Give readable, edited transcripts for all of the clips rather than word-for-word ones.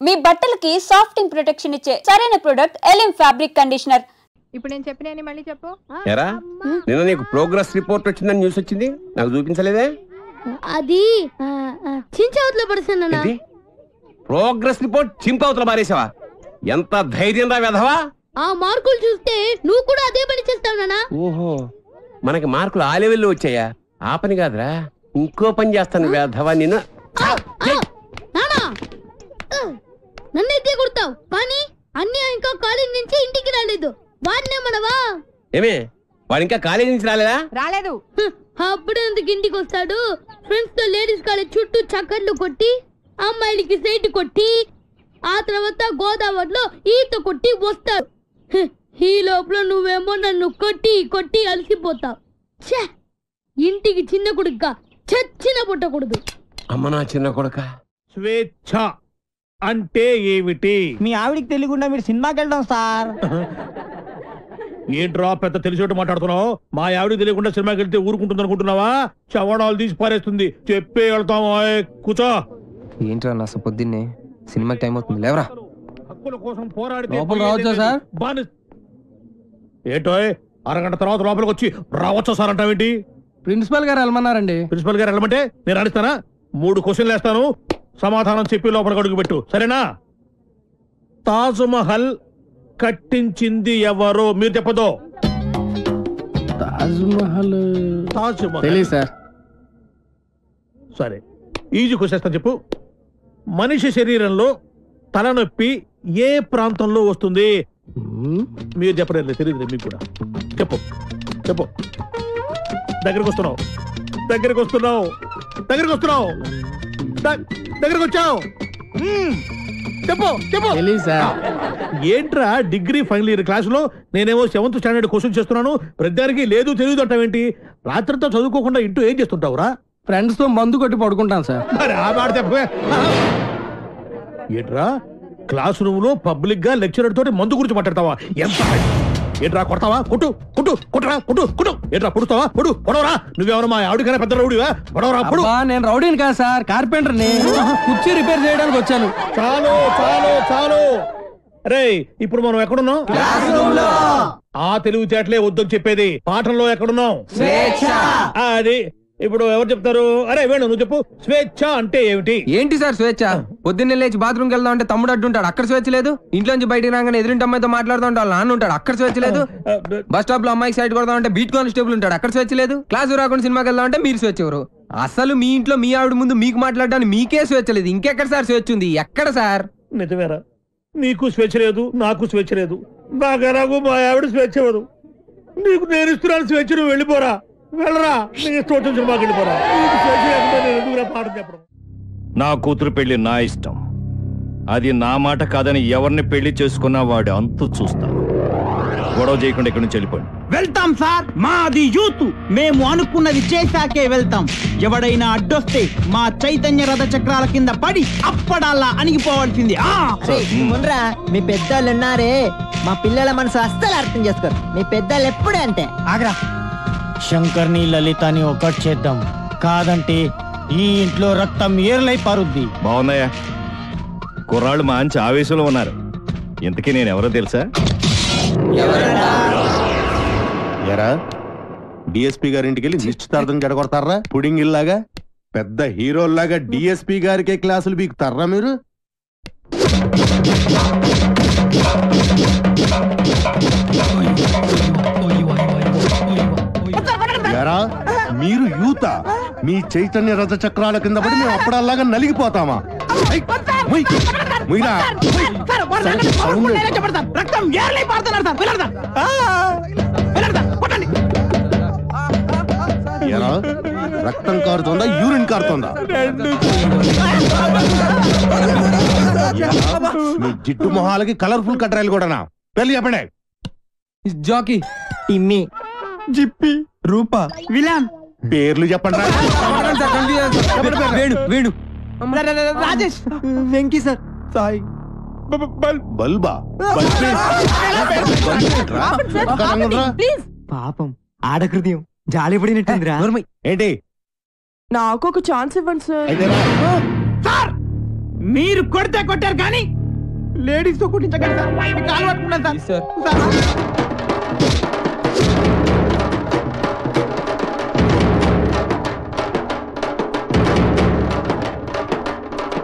మీ బట్టలకి సాఫ్టింగ్ ప్రొటెక్షన్ ఇచ్చే సరైన ప్రొడక్ట్ ఎలిమ్ ఫ్యాబ్రిక్ కండిషనర్. ఇప్పుడు నేను చెప్పినని మళ్ళీ చెప్పు. ఎరా నిన్న నీకు ప్రోగ్రెస్ రిపోర్ట్ వచ్చిందని న్యూస్ వచ్చింది, నాకు చూపించలేదే? అది చించవతలో పడుతున్నా. ప్రోగ్రెస్ రిపోర్ట్ చింపవతల మారేసావా? ఎంత ధైర్యం రా వెధవా! ఆ మార్కులు చూస్తే నువ్వు కూడా అదే పని చేస్తావు నాన్న. ఓహో, మనకి మార్కులు ఆ లెవెల్లో వచ్చాయా? ఆ పని కాదురా, ఇంకో పని చేస్తాను వెధవా నిన్ను. నన్నైతే కొడతావు కానీ అన్నీ ఇంకా కాలేజ్ నుంచి ఇంటికి రాలేదు. వాడినే మనవా? ఏమే వాడు ఇంకా కాలేజీ నుంచి రాలేదా? రాలేదు. అప్పుడే ఎందుకు ఇంటికి వస్తాడు? ఫ్రెండ్స్ తో లేడీస్ కాలేజ్ చుట్టూ చక్కర్లు కొట్టి, అమ్మాయిలకి సైట్ కొట్టి, ఆ తర్వాత గోదావరిలో ఈత కొట్టి వస్తాడు. ఈ లోపల నువ్వేమో నన్ను కొట్టి కొట్టి అలసిపోతావు. ఇంటికి చిన్న కొడుక చచ్చిన పుట్టకూడదు. అమ్మ నా చిన్న కొడుక. స్వేచ్ఛ అంటే ఏమిటి? మీ ఆవిడికి తెలియకుండా మీరు సినిమాకి వెళ్దాం సార్. ఏంట్రా పెద్ద తెలిసేట్టు మాట్లాడుతున్నావు? మా ఆవిడికి తెలియకుండా సినిమాకి వెళ్తే ఊరుకుంటుంది అనుకుంటున్నావా? చవడాలు తీసి పారేస్తుంది. చెప్పే వెళ్తాము. కూర్చో. ఏంట్రా నా పొద్దున్నే సినిమాకి టైం అవుతుంది, లేవరా. హక్కుల కోసం పోరాడితే రావచ్చా సార్? ఏంటో అరగంట తర్వాత లోపలికి వచ్చి రావచ్చా సార్ అంటావేంటి? ప్రిన్సిపల్ గారు వెళ్ళమన్నారండి. ప్రిన్సిపల్ గారు వెళ్ళమంటే నేను అడుగుతానా? 3 క్వశ్చన్లు వేస్తాను, సమాధానం చెప్పి లోపలికి అడుగు పెట్టు, సరేనా? తాజ్ మహల్ కట్టించింది ఎవరు? మీరు చెప్పదు. తాజ్ మహల్ తెలియదు సార్. సరే, ఈజీ క్వశ్చన్ చెప్పు. మనిషి శరీరంలో తలనొప్పి ఏ ప్రాంతంలో వస్తుంది? మీరు చెప్పలేదు, తెలియదు మీకు కూడా. చెప్పు చెప్పు. దగ్గరకు వస్తున్నావు, దగ్గరకు వస్తున్నావు, దగ్గరకు వస్తున్నావు, దగ్గరకు వచ్చావు. చెప్పు చెప్పు. ఏంట్రా డిగ్రీ ఫైనల్ ఇయర్ క్లాసులో నేనేమో 7th స్టాండర్డ్ క్వశ్చన్ చేస్తున్నాను, ప్రతిదానికి లేదు తెలియదు అంటావేంటి? రాత్రితో చదువుకోకుండా ఇంటూ ఏం చేస్తుంటావురా? ఫ్రెండ్స్ తో మందు కొట్టి పడుకుంటాను సార్. మరి ఆ మాట చెప్పే. ఏంట్రా క్లాస్ రూమ్ లో పబ్లిక్ గా లెక్చరర్ తోటి మందు గురించి మాట్లాడతావా? ఎంత ఏంట్రా కొడతావా? కొట్టు కొట్టు కొట్టరా కొట్టు కొట్టు. ఏంట్రా పొడుస్తావా? పొడు పొడవరా. నువ్వెవరు మా ఆవిడకైనా పెద్ద రౌడీవా? పొడవరా పొడు. నేను రౌడీని కాదు సార్, కార్పెంటర్ ని. కుర్చీ రిపేర్ చేయడానికి వచ్చాను. చాలు చాలు చాలు. రే ఇప్పుడు మనం ఎక్కడున్నాం? ఆ తెలివితేటలే వద్దని చెప్పేది. పాఠంలో ఎక్కడున్నాం? అది ఇప్పుడు ఎవరు చెప్తారు? అరే వేణు నువ్వు చెప్పు. స్వేచ్ఛ అంటే ఏమిటి? ఏంటి సార్ స్వేచ్ఛ? పొద్దున్నే లేచి బాత్రూమ్కి వెళ్దాం అంటే తమ్ముడు అడ్డుంటాడు, అక్కడ స్వేచ్ఛ లేదు. ఇంట్లోంచి బయటికి రాగానే ఎదురింటి అమ్మాయితో మాట్లాడుతూ ఉంటాడు, నాన్న ఉంటాడు, అక్కడ స్వేచ్ఛ లేదు. బస్ స్టాప్ లో అమ్మాయికి సైడ్ కొడదాం అంటే బీట్ కానిస్టేబుల్ ఉంటాడు, అక్కడ స్వేచ్ఛ లేదు. క్లాసు రాకుండా సినిమాకి వెళ్దాం అంటే మీరు స్వేచ్ఛ ఎవరు? అసలు మీ ఇంట్లో మీ ఆవిడ ముందు మీకు మాట్లాడడానికి మీకే స్వేచ్ఛ లేదు, ఇంకెక్కడ సార్ స్వేచ్ఛ ఉంది? ఎక్కడ సార్? నిజమేరా, నీకు స్వేచ్ఛ లేదు, నాకు స్వేచ్ఛ లేదు. నాకు మా ఆవిడ స్వేచ్ఛ ఇవ్వదు. నీకు నేను ఇస్తున్నాను స్వేచ్ఛ, నువ్వు వెళ్ళిపోరా. వెళ్ళరా, నీకు ఇష్టం వచ్చిన సినిమాకి వెళ్ళిపోరా. స్వేచ్ఛ లేకపోతే నేను ఎందుకురా పాఠం చెప్పడం? నా కూతురు పెళ్లి నా ఇష్టం, అది నా మాట కాదని ఎవరిని పెళ్లి చేసుకున్నా వాడు అంతు చూస్తాను. గొడవ చేయకుండా ఇక్కడి నుంచి వెళ్ళిపోండి. వెళ్తాం సార్, మాది యూత్, మేము అనుకున్నది చేశాకే వెళ్తాం. ఎవడైనా అడ్డొస్తే మా చైతన్య రథ చక్రాల కింద పడి అప్పడాలా అణిగిపోవాల్సింది. మీ పెద్దోళ్ళు ఉన్నారే, మా పిల్లల మనసు అస్సలు అర్థం చేసుకోరు. మీ పెద్దోళ్ళు ఎప్పుడే అంటే ఆగ్రా. శంకర్ని లలితని ఒకటి చేద్దాం, కాదంటే ఈ ఇంట్లో రక్తం ఏర్లై పారుద్ది. బాగున్నాయా? కుర్రాళ్ళు మంచి ఆవేశంలో ఉన్నారు. ఇంతకీ నేను ఎవరో తెలుసా? ఎరా డిఎస్పీ గారింటికి వెళ్ళి నిశ్చితార్థం జడగొడతారా? పుడింగ్ ఇల్లాగా పెద్ద హీరోల్లాగా డిఎస్పీ గారికే క్లాసులు బీకుతారా మీరు? ఎరా మీరు యూత, మీ చైతన్య రథ చక్రాల కింద పడి మేము అప్పుడల్లాగా నలిగిపోతామా? ఎరా రక్తం కారుతోందా, యూరిన్ కారుతోందా? మీ జిట్టు మొహాలకి కలర్ఫుల్ కట్రాయలు కూడానా? పెళ్లి చెప్పండి. జాకీ, టిమ్మి, జిప్పి, రూపా, విలాన్ పేర్లు చెప్పండి. వేణు, రాజేష్, వెంకీ సార్, సాయి, బల్బా పాపం ఆడకృత్యం జాలి పడినట్టుందిరా. ఏంటి? నాకు ఒక ఛాన్స్ ఇవ్వండి సార్. సార్ మీరు కొడితే కొట్టారు కానీ లేడీస్ తో కుట్టించగలరు సార్. మీకు కాలు పట్టుకున్నాను సార్.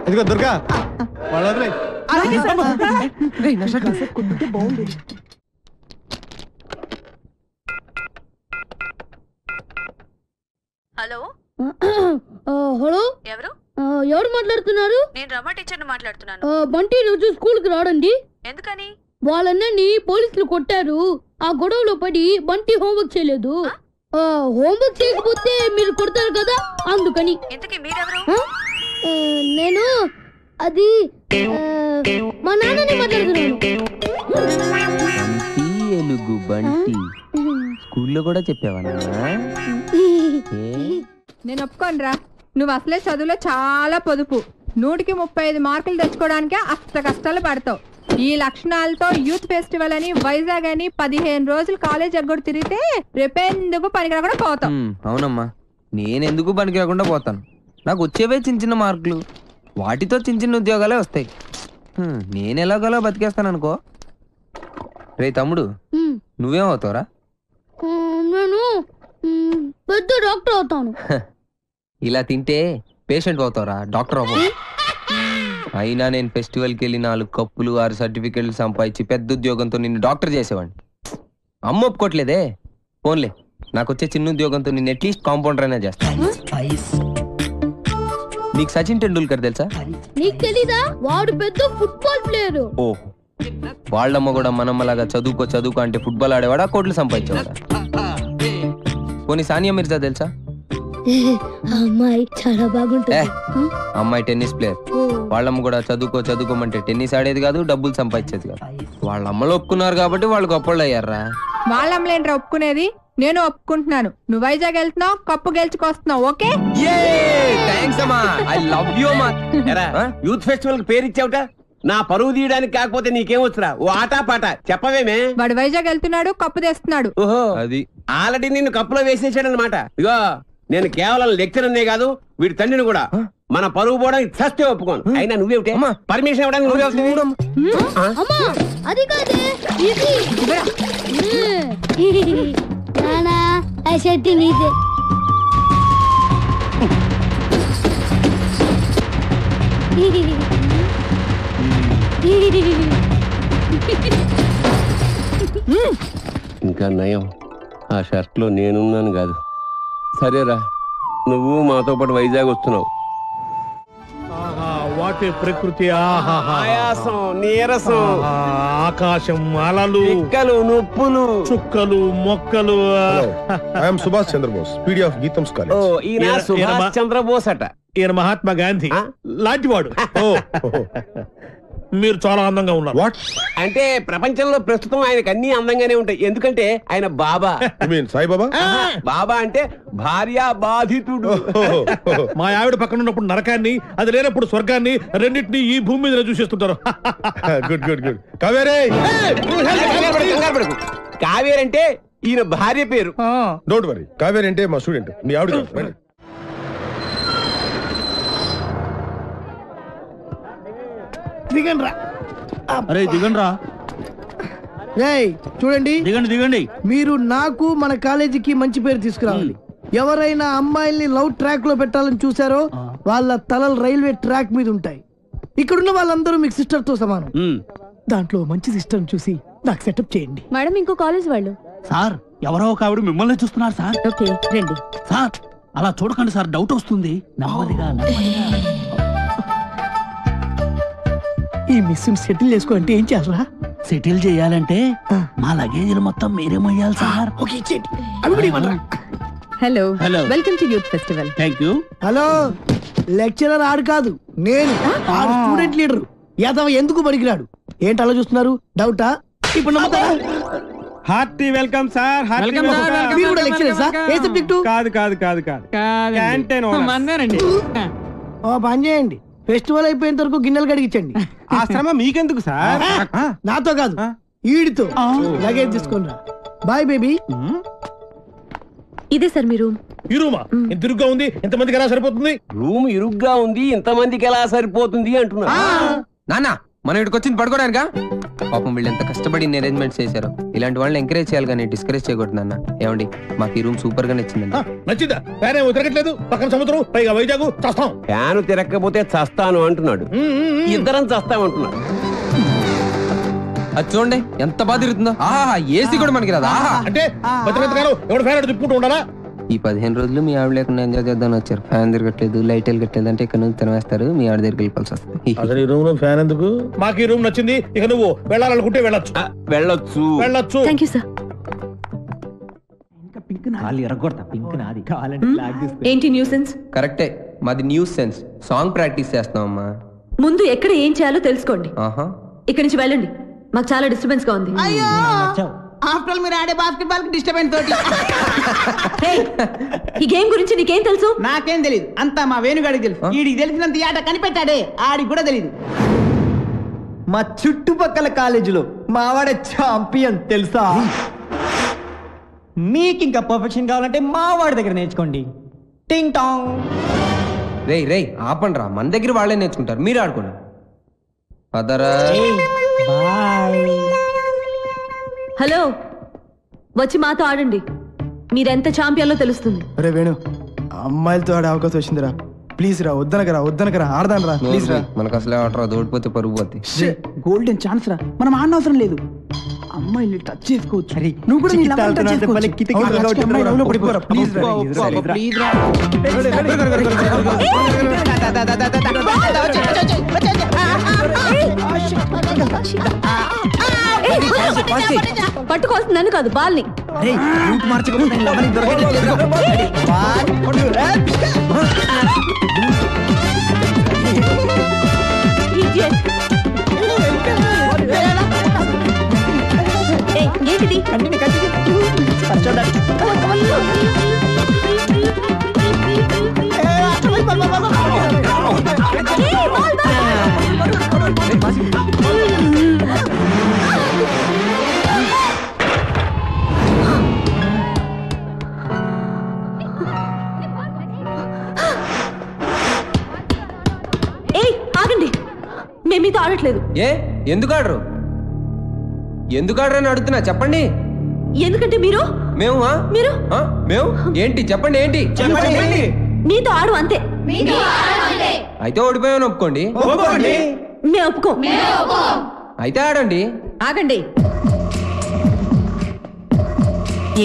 ఇదిగో దుర్గా వాళ్ళ హలో హలో ఎవరు? ఎవరు మాట్లాడుతున్నారు? నేను రమా టీచర్ని మాట్లాడుతున్నాను. బంటి రోజు స్కూల్ కి రాడండి. ఎందుకని? వాళ్ళన్నీ పోలీసులు కొట్టారు. ఆ గొడవలో పడి బంటి హోంవర్క్ చేయలేదు. హోంవర్క్ చేయకపోతే మీరు కొడతారు కదా, అందుకని. ఇంతకీ మీరెవరు? నేను అది మా నాన్నని మాట్లాడుతున్నాను. ఎలుగు బంటి స్కూల్లో కూడా చెప్పావా? నేను ఒప్పుకోనరా, నువ్వు అసలే చదువులో చాలా పొదుపు. 100కి 35 మార్కులు తెచ్చుకోవడానికే అస్త కష్టాలు పడతావు. ఈ లక్షణాలతో యూత్ ఫెస్టివల్ అని వైజాగ్ అని 15 రోజులు కాలేజ్ ఎగ్గొడు తిరిగితే రేపెందుకు పనికి రాకుండా పోతాం. అవునమ్మా, నేనెందుకు పనికి రాకుండా పోతాను. నాకు వచ్చేవే చిన్న చిన్న మార్కులు, వాటితో చిన్న చిన్న ఉద్యోగాలే వస్తాయి. నేను ఎలాగోలా బతికేస్తాను అనుకో. రే తమ్ముడు, నువ్వేం అవుతావురా? నేను పెద్ద డాక్టర్ అవుతాను. ఇలా తింటే పేషెంట్ అవుతావురా, డాక్టర్ అవ్వవు. అయినా నేను ఫెస్టివల్కి వెళ్ళి 4 కప్పులు 6 సర్టిఫికెట్లు సంపాదించి పెద్ద ఉద్యోగంతో నిన్ను డాక్టర్ చేసేవాడిని. అమ్మ ఒప్పుకోట్లేదే. ఫోన్లే, నాకు వచ్చే చిన్న ఉద్యోగంతో నిన్ను అట్లీస్ట్ కాంపౌండర్ అయినా చేస్తాను. నీకు సచిన్ టెండూల్కర్ తెలుసా? నీకు తెలీదా? వాడు పెద్ద ఫుట్బాల్ ప్లేయర్. ఓ, వాళ్ళమ్మ కూడా మనమ్మలాగా చదువుకో అంటే ఫుట్బాల్ ఆడేవాడా, కోట్లు సంపాదించేవాడా? పోనీ సానియా మిర్జా తెలుసా? అమ్మాయి చాలా బాగుంటుంది. అమ్మాయి టెన్నిస్ ప్లేయర్. వాళ్ళమ్మ కూడా చదువుకోమంటే టెన్నిస్ ఆడేది కాదు, డబ్బులు సంపాదించేది కాదు. వాళ్ళ అమ్మలు ఒప్పుకున్నారు కాబట్టి వాళ్ళు గొప్పళ్ళు అయ్యారా. వాళ్ళమ్మలేంట్రా ఒప్పుకునేది, నేను ఒప్పుకుంటున్నాను. నువ్వు వైజాగ్ వెళ్తున్నావు, కప్పు గెలుచుకొస్తున్నావు. ఓకే, యూత్ ఫెస్టివల్ కి పేరు ఇచ్చావుట. నా పరువు తీయడానికి కాకపోతే నీకేం వచ్చురా? ఓ ఆటా పాట చెప్పవేమే. వాడు వైజాగ్ వెళ్తున్నాడు, కప్పు తెస్తున్నాడు. ఓహో, అది ఆల్రెడీ నిన్ను కప్పులో వేసేసాడు అనమాట. ఇగో, నేను కేవలం లెక్చరర్నే కాదు, వీడి తండ్రిని కూడా. మన పరువు పోవడానికి ఫస్ట్ ఒప్పుకోను. అయినా నువ్వేమిటే పర్మిషన్ ఇవ్వడానికి నువ్వే. అది కాదే, ఇది నానా ఆ షర్ట్ నీదే. ఇంకా నయం, ఆ షర్ట్ లో నేనున్నాను కాదు. సరేరా, నువ్వు మాతో పాటు వైజాగ్ వస్తున్నావు. వాటి ప్రకృతి, ఆయాసం, నీరసం, ఆకాశం, అలలు, పిక్కలు, నొప్పులు, చుక్కలు, మొక్కలు. I am Subhash Chandrabose, P D of గీతంస్ కాలేజ్. ఈయన సుభాష్ చంద్రబోస్ అట. ఈయన మహాత్మా గాంధీ లాంటివాడు. మీరు చాలా అందంగా ఉన్నారు. వాట్ అంటే ప్రపంచంలో ప్రస్తుతం ఆయనకు అన్ని అందంగానే ఉంటాయి. ఎందుకంటే ఆయన బాబా. సాయిబాబా? బాబా అంటే భార్యా బాధితుడు. మా ఆవిడ పక్కన ఉన్నప్పుడు నరకాన్ని, అది లేనప్పుడు స్వర్గాన్ని, రెండింటినీ ఈ భూమి మీద చూసేస్తుంటారు. Good good good. కావేరే, కావేరి అంటే ఈయన భార్య పేరు. Don't worry. కావేరి అంటే మా స్టూడెంట్, మీ ఆవిడ. దిగండ్రా. అరే దిగండ్రా. చూడండి, దిగండి. మీరు నాకు మన కాలేజీకి మంచి పేరు తీసుకురావాలి. ఎవరైనా అమ్మాయిల్ని లవ్ ట్రాక్ లో పెట్టాలని చూసారో వాళ్ళ తలలు రైల్వే ట్రాక్ మీద ఉంటాయి. ఇక్కడున్న వాళ్ళందరూ మీకు సిస్టర్ తో సమానం. దాంట్లో మంచి సిస్టర్ చూసి నాకు సెటప్ చేయండి. మేడం, ఇంకో కాలేజ్ వాళ్ళు. సార్, ఎవరో ఒక ఆవిడ మిమ్మల్ని చూస్తున్నారు సార్. ఓకే, రండి. సార్, అలా చూడకండి సార్, డౌట్ వస్తుంది. నెమ్మదిగా. ఈ మిస్ సెటిల్ చేసుకో అంటే ఏం చేయాలరా? సెటిల్ చేయాలంటే మా లగేజీలు మొత్తం మీరే మొయ్యాలి సార్. ఓకే, ఇచ్చేయండి. అవి కూడా ఇవ్వండి. Hello, hello, welcome to youth festival. Thank you. Hello, lecturer ఆడు కాదు, నేను ఆడు స్టూడెంట్ లీడర్. యాదవ ఎందుకు పనికిరాడు? ఏంటి అలా చూస్తున్నారు? డౌటా? ఇప్పుడు నమ్ముతారా? Hearty welcome sir. మీరు కూడా లెక్చరర్ సార్? ఏ సబ్జెక్టు? కాదు క్యాంటీన్ ఓ పని చేయండి, ఫెస్టివల్ అయిపోయేంత వరకు గిన్నెలు కడిగించండి. ఆ శ్రమ మీకెందుకు సార్? నాతో కాదు, ఈడితో. లగేజ్ తీసుకొని రా. Bye baby. ఇదే సార్ మీ రూమ్. ఈ రూమా ఇంత ఇరుగ్గా ఉంది, ఇంతమందికి ఎలా సరిపోతుంది? రూమ్ ఇరుగ్గా ఉంది, ఇంతమందికి ఎలా సరిపోతుంది అంటున్నా. నాన్న మనం ఇక్కడికి వచ్చింది పడుకోవడానికా? పాపం వీళ్ళు ఎంత కష్టపడి అరేంజ్మెంట్స్ చేశారు. ఇలాంటి వాళ్ళని ఎంకరేజ్ చేయాలి కానీ డిస్కరేజ్ చేయకూడదు నాన్న. ఏమండి మాకు ఈ రూమ్ సూపర్ గా నచ్చిందండి. నచ్చిందా? ఫ్యాన్ ఏమో తిరగట్లేదు, పక్కన సముద్రం, పైగా వైజాగ్, చస్తాం. ఫ్యాను తిరగకపోతే చస్తాను అంటున్నాడు, ఇద్దరం చస్తామంటున్నాడు. అది చూడండి ఎంత బాగా తిరుగుతుందో. ఆహా ఏసీ కూడా మనకి రాదా? అంటే ఎవడు ఫ్యాన్ తిప్పుకుంటూ ఉండాలా? ఈ 15 రోజులు మీ ఆవిడ లేకుండా ఎంజాయ్ చేద్దామని వచ్చారు. ఫ్యాన్ తిరగట్లేదు, లైట్ వెలగట్లేదు అంటే ఇక్కడ నుంచి తినవేస్తారు, మీ ఆవిడ దగ్గరికి వెళ్ళిపోవాల్సి వస్తుంది. అసలు ఈ రూమ్ లో ఫ్యాన్ ఎందుకు? మాకు ఈ రూమ్ నచ్చింది, ఇక నువ్వు వెళ్ళాలనుకుంటే వెళ్ళొచ్చు. వెళ్ళొచ్చు. Thank you sir. ఏంటి న్యూసెన్స్? కరెక్టే, మాది న్యూస్ సెన్స్. సాంగ్ ప్రాక్టీస్ చేస్తున్నాం అమ్మా. ముందు ఎక్కడ ఏం చేయాలో తెలుసుకోండి. ఆహా ఇక్కడి నుంచి వెళ్ళండి, మాకు చాలా డిస్టర్బెన్స్ గా ఉంది. ఆఫ్టర్ మీరు ఆడే బాస్కెట్బాల్ కి డిస్టర్బెన్స్ తోటి. ఈ గేమ్ గురించి నీకేం తెలుసు? నాకేం తెలియదు, అంతా మా వేణుగాడికి తెలుసు. వీడికి తెలిసినంత ఈ ఆట కనిపెట్టాడే, ఆడికి కూడా తెలియదు. మా చుట్టుపక్కల కాలేజీలో మావాడ ఛాంపియన్ తెలుసా? మీకు ఇంకా పర్ఫెక్షన్ కావాలంటే మావాడి దగ్గర నేర్చుకోండి. టింగ్ టాంగ్. రే ఆపండి రా, మన దగ్గర వాళ్ళే నేర్చుకుంటారు, మీరు ఆడుకోండి. పదరా. హలో, వచ్చి మాతో ఆడండి. మీరెంత ఛాంపియన్లో తెలుస్తుంది. అరే వేణు, అమ్మాయిలతో ఆడే అవకాశం వచ్చిందిరా. ప్లీజ్ రా, వద్దనకరా ఆడదాను రా, ప్లీజ్ రా. మనకు అసలే ఆట రాదు, ఓడిపోతే పరుగు పోతే. గోల్డెన్ ఛాన్స్ రా, మనం ఆడనవసరం లేదు. అమ్మాయిని టచ్ చేసుకోవచ్చు. నువ్వు కూడా నీ లవర్ టచ్ చేసుకోవచ్చు. ప్లీజ్ రా. పట్టుకోవాల్సింది నన్ను కాదు, బాల్ని. ఏంటిది? ఆగండి, మేము మీతో ఆడట్లేదు. ఎందుకు ఆడరు అని అడుగుతున్నా, చెప్పండి. ఎందుకంటే మీరు ఏంటి చెప్పండి, ఏంటి మీతో ఆడు అంతే. అయితే ఓడిపోయామని ఒప్పుకోండి. మేము ఒప్పుకో. అయితే ఆడండి. ఆగండి.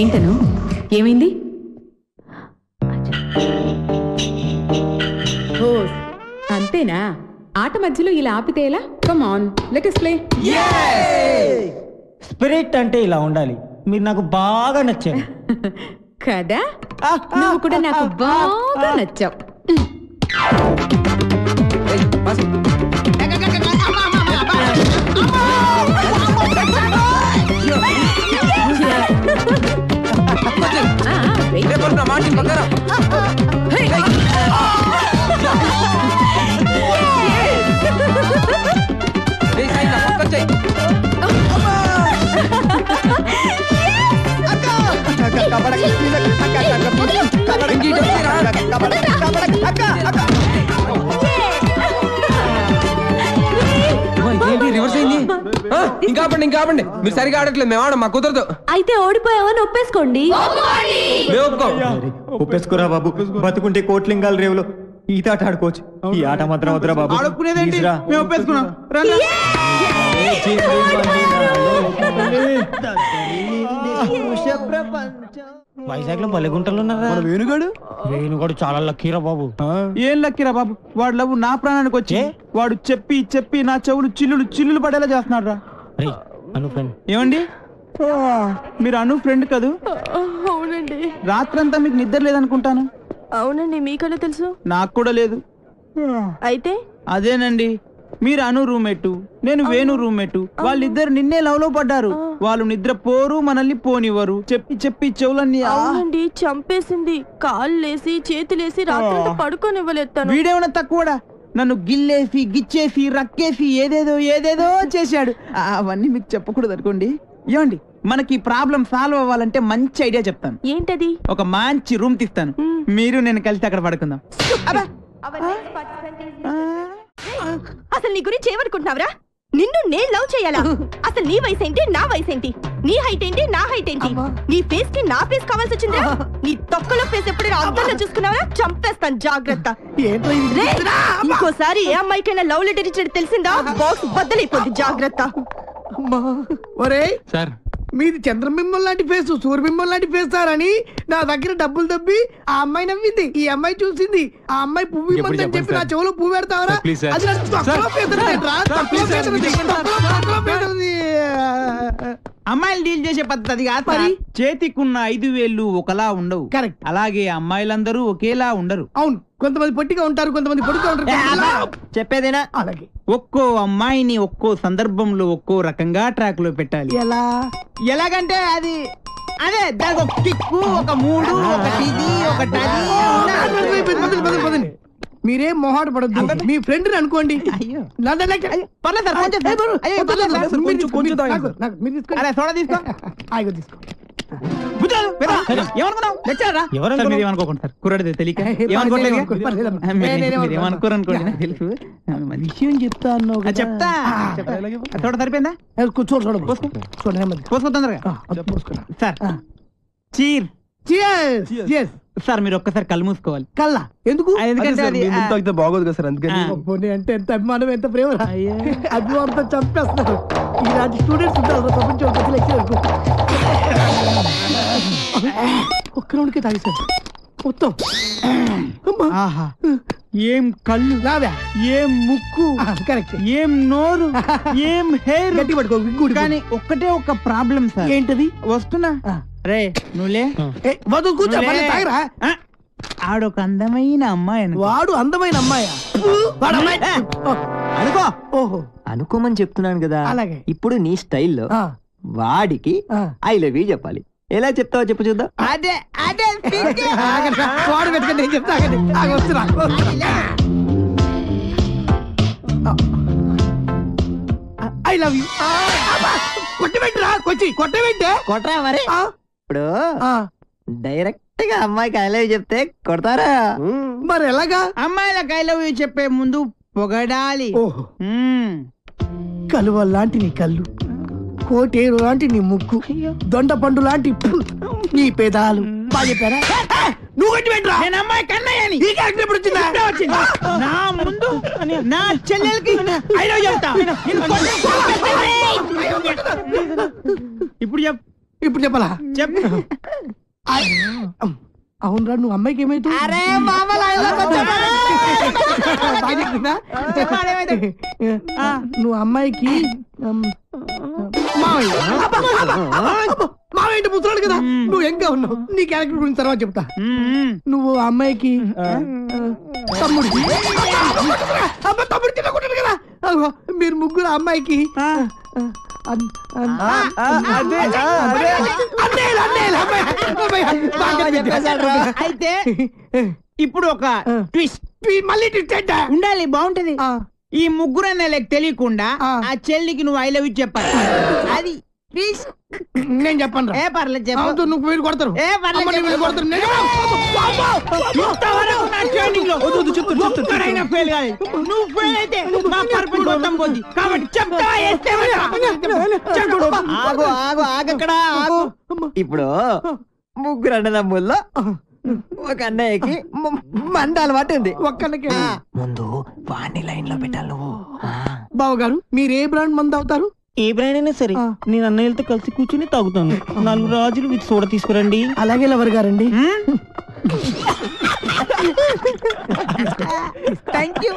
ఏంటను, ఏమైంది? అంతేనా? ఆట మధ్యలో ఇలా ఆపితే ఎలా? Come on, let us play. Spirit అంటే ఇలా ఉండాలి. మీరు నాకు బాగా నచ్చారు కదా, నువ్వు కూడా నాకు బాగా నచ్చావు. ఇంకా ఆపండి, మీరు సరిగా ఆడట్లేదు, మేము ఆడం, మాకు కుదరదు. అయితే ఓడిపోయావని ఒప్పేసుకోండి. ఒప్పేసుకోరా బాబు, బతుకుంటే కోట్లింగాల రేవులో ఈత ఆట ఆడుకోవచ్చు. ఈ ఆట మాత్రం వద్దురా బాబు. వైజాగ్ లో బలిగుంటలు ఉన్నారా? వేణుగాడు చాలా లక్కీరా బాబు. ఏం లక్కీరా బాబు, వాడు లవ్ నా ప్రాణానికి వచ్చి వాడు చెప్పి నా చెవులు చిల్లులు పడేలా చేస్తున్నాడు రా. ఏమండి, మీరు అను ఫ్రెండ్ కదూ? అవునండి. రాత్రంతా మీకు నిద్ర లేదనుకుంటాను. అవునండి, మీకలా తెలుసు? నాకు కూడా లేదు. అయితే అదేనండి, మీరు అను రూమ్మేట్, నేను వేణు రూమ్మేట్. వాళ్ళిద్దరు నిన్నే లవ్ లో పడ్డారు. వాళ్ళు నిద్ర పోరు, మనల్ని పోనివ్వరు. చెప్పి చెవులన్నీ అవునండి చంపేసింది. కాళ్ళేసి చేతులేసి రాత్రంతా పడుకోనివ్వలేదు. వీడేమన్నా తక్కువడా? నన్ను గిల్లేసి గిచ్చేసి రక్కేసి ఏదేదో చేశాడు. అవన్నీ మీకు చెప్పకూడదు అనుకోండి. ఏమండి, మనకి ప్రాబ్లం సాల్వ్ అవ్వాలంటే మంచి ఐడియా చెప్తాను. ఏంటది? ఒక మంచి రూమ్ తీస్తాను, మీరు నేను కలిసి అక్కడ పడుకుందాం. అసలు నీ గురించి ఏమనుకుంటున్నావురా? నిన్ను నేను లవ్ చేయాలా? అసలు నీ వయసు ఏంటి, నా వయసు ఏంటి? నీ హైట్ ఏంటి, నా హైట్ ఏంటి? నీ ఫేస్ కి నా ఫేస్ కావాల్సి వచ్చిందా? నీ తొక్కలో ఫేస్ ఎప్పుడైనా అద్దంలో చూసుకున్నావా? చంపేస్తాను, జాగ్రత్త. ఇంకోసారి ఏ అమ్మాయికైనా లవ్ లెటర్ ఇచ్చినట్టు తెలిసిందా బాక్స్ బద్దలైపోద్ది, జాగ్రత్త. ఒరే సార్, మీది చంద్రబింబం లాంటి ఫేస్, సూర్యబింబం లాంటి ఫేస్ సార్ అని నా దగ్గర డబ్బులు దబ్బి ఆ అమ్మాయి నవ్వింది, ఈ అమ్మాయి చూసింది, ఆ అమ్మాయి పువ్వు ఇవ్వమని చెప్పి నా చెవులో పువ్వు పెడతావరా? అది నాకు తొక్కలో పేదలేదురా, తొక్కలో పేదలది, తొక్కలో పేదలది. అమ్మాయిలు డీల్ చేసే పద్ధతి కాదు మరి. చేతికున్న 5 వేళ్ళు ఒకలా ఉండవు. కరెక్ట్. అలాగే అమ్మాయిలందరూ ఒకేలా ఉండరు. అవును, కొంతమంది పొట్టిగా ఉంటారు, కొంతమంది పొడుగా ఉంటారు. చెప్పేదేనా? అలాగే ఒక్కో అమ్మాయిని ఒక్కో సందర్భంలో ఒక్కో రకంగా ట్రాక్ లో పెట్టాలి. ఎలాగంటే అది అదే దానికి ఒక కిక్కు, ఒక మూడు, ఒక ఇది, ఒక మీరేం మొహాట పడద్దు, మీ ఫ్రెండ్ అనుకోండి. ఏమనుకోకుండా సార్, కుర్రాడితే తెలియక ఏమనుకోరనుకోండి, తెలుసు. విషయం చెప్తా అన్నావు, చెప్తా. చూడ సరిపోయిందా? పోసుకో తొందరగా సార్. చీర్ సార్, మీరు ఒక్కసారి కళ్ళు మూసుకోవాలి. కల్లా ఎందుకు? ఎందుకంటే బాగోదు కదా సార్, అందుకని. అంటే ఎంత అభిమానం, ఎంత ప్రేమ, అభిమానంతో చంపేస్తున్నారు. ఇలాంటి స్టూడెంట్స్ ఉంటారు ప్రపంచం. ఒక్క రౌండ్కే తాగిస్తారు మొత్తం. ఏం కళ్ళు, ఏం ముక్కు, కరెక్ట్, ఏం నోరు, ఏం హెయిర్. గట్టి పట్టుకో. కానీ ఒక్కటే ఒక ప్రాబ్లం సార్. ఏంటది? వస్తున్నా రే, నువ్వులే కూర్చో. ఆడొక అందమైన అమ్మాయి. వాడు అందమైన అమ్మాయా? అనుకో. ఓహో, అనుకోమని చెప్తున్నాను కదా. అలాగే. ఇప్పుడు నీ స్టైల్లో వాడికి ఐ లవ్ యూ చెప్పాలి. ఎలా చెప్తావో చెప్పు చూద్దాం. అదే అదే వాడు పెట్టుకుని నేను చెప్తా. I love you. కొట్టబెట్టరా, కొట్టబెట్టే కొట్టరా మరి. ఇప్పుడు డైరెక్ట్ గా అమ్మాయికి ఐ లవ్ యూ చెప్తే కొడతారా? మరి ఎలాగా? అమ్మాయిలకు ఐ లవ్ యూ చెప్పే ముందు పొగడాలి. కలువ లాంటి నీ కళ్ళు, కోటేరు లాంటి నీ ముక్కు, దొండ పండు లాంటి నీ పేదాలు. బాగా చెప్పారా? నువ్వు కట్టి పెట్టరా. నేను అమ్మాయి కన్నయ్యని. ఈ క్యారెక్టర్ ఎప్పుడు వచ్చిందా? నా ముందు నా చెల్లెలకి ఐ లవ్ చెప్తా. ఇప్పుడు ఇప్పుడు చెప్పాలా? చెప్పు. అవునరా, నువ్వు అమ్మాయికి ఏమైతుంది? నువ్వు అమ్మాయికి మావేంటి ముసలాడు కదా, నువ్వు ఎంగా ఉన్నావు. నీ క్యారెక్టర్ గురించి తర్వాత చెప్తా. నువ్వు అమ్మాయికి తమ్ముడు తినకుంటాడు కదా. మీరు ముగ్గురు అమ్మాయికి అయితే ఇప్పుడు ఒక ట్విస్ట్. మళ్ళీ ట్విస్ట్ ఉండాలి, బాగుంటది. ఈ ముగ్గురు అన్నలకు తెలియకుండా ఆ చెల్లికి నువ్వు ఐ లవ్ యూ చెప్పాలి. అది నేను చెప్పను. ఏ పర్లేదు చెప్పు. నువ్వు మీరు కొడతారు. ఏ పర్లేదు కొడతారు. నువ్వు ఫెయిల్ అయితే మా పర్పస్ మొత్తం పోద్ది. కాబట్టి చెప్తావా? ఆగు ఆగు ఆగక్కడ ఆగు. ఇప్పుడు ముగ్గురు అన్నదమ్ముల్లో ఒక అన్నయ్యకి మంద అలవాటు ఉంది. ఒక్కన్నకే ముందు వాణ్ణి లైన్ లో పెట్టాలి నువ్వు. బావగారు, మీరు ఏ బ్రాండ్ మంది అవుతారు? ఏ బ్రాండ్ అయినా సరే నేను అన్నయ్యలతో కలిసి కూర్చుని తాగుతాను. 4 రాజులు విత్ సోడా తీసుకురండి. అలాగే లవర్ గారండి. Thank you.